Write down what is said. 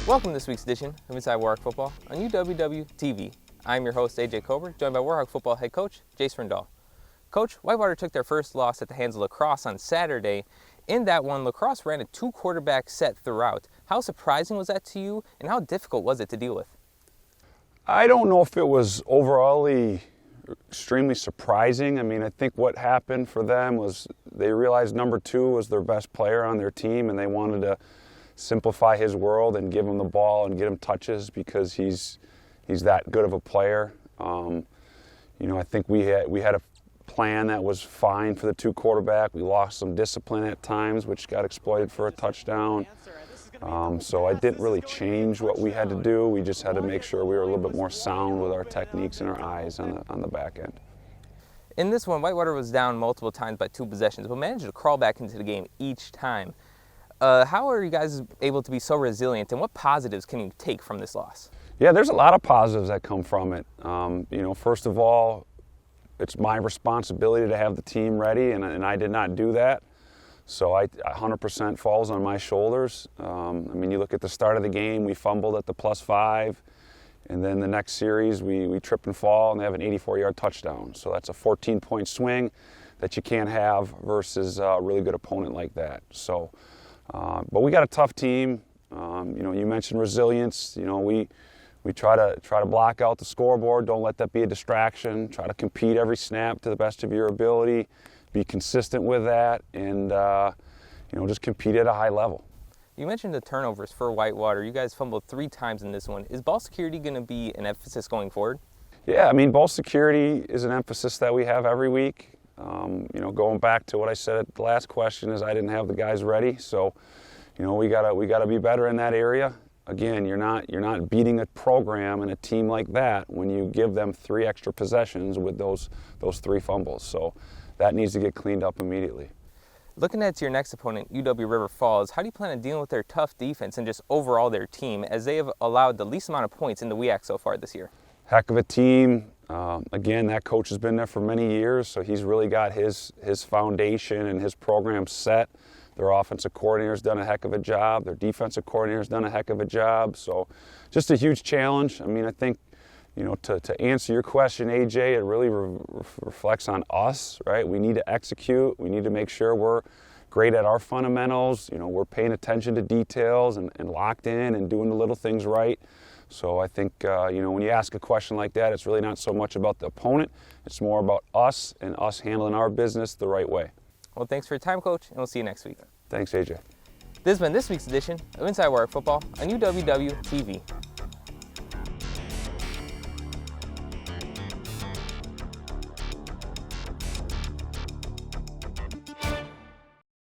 Welcome to this week's edition of Inside Warhawk Football on UWW-TV. I'm your host, AJ Kober, joined by Warhawk Football head coach, Jace Rindahl. Coach, Whitewater took their first loss at the hands of lacrosse on Saturday. In that one, lacrosse ran a two-quarterback set throughout. How surprising was that to you, and how difficult was it to deal with? I don't know if it was overall extremely surprising. I mean, I think what happened for them was they realized number 2 was their best player on their team, and they wanted to simplify his world and give him the ball and get him touches because he's that good of a player. I think we had a plan that was fine for the 2 quarterback. We lost some discipline at times, which got exploited for a touchdown. So I didn't really change what we had to do. We just had to make sure we were a little bit more sound with our techniques and our eyes on the back end. In this one, Whitewater was down multiple times by 2 possessions, but managed to crawl back into the game each time. How are you guys able to be so resilient, and what positives can you take from this loss? Yeah, there's a lot of positives that come from it. First of all, it's my responsibility to have the team ready, and I did not do that. So 100% falls on my shoulders. You look at the start of the game, we fumbled at the +5, and then the next series we trip and fall, and they have an 84-yard touchdown. So that's a 14-point swing that you can't have versus a really good opponent like that. So. But we got a tough team. You mentioned resilience. We try to block out the scoreboard. Don't let that be a distraction. Try to compete every snap to the best of your ability. Be consistent with that, and just compete at a high level. You mentioned the turnovers for Whitewater. You guys fumbled 3 times in this one. Is ball security going to be an emphasis going forward? Yeah, ball security is an emphasis that we have every week. Going back to what I said at the last question is I didn't have the guys ready, so we gotta be better in that area. Again, you're not beating a program and a team like that when you give them 3 extra possessions with those 3 fumbles. So that needs to get cleaned up immediately. Looking at your next opponent, UW River Falls, how do you plan on dealing with their tough defense and just overall their team, as they have allowed the least amount of points in the WEAC so far this year? Heck of a team. Again, that coach has been there for many years, so he's really got his foundation and his program set. Their offensive coordinator's done a heck of a job. Their defensive coordinator's done a heck of a job. So just a huge challenge. I think, to answer your question, AJ, it really reflects on us, right? We need to execute. We need to make sure we're great at our fundamentals. We're paying attention to details and locked in and doing the little things right. So I think, when you ask a question like that, it's really not so much about the opponent. It's more about us and us handling our business the right way. Well, thanks for your time, Coach, and we'll see you next week. Thanks, AJ. This has been this week's edition of Inside Warhawk Football on UWW-TV.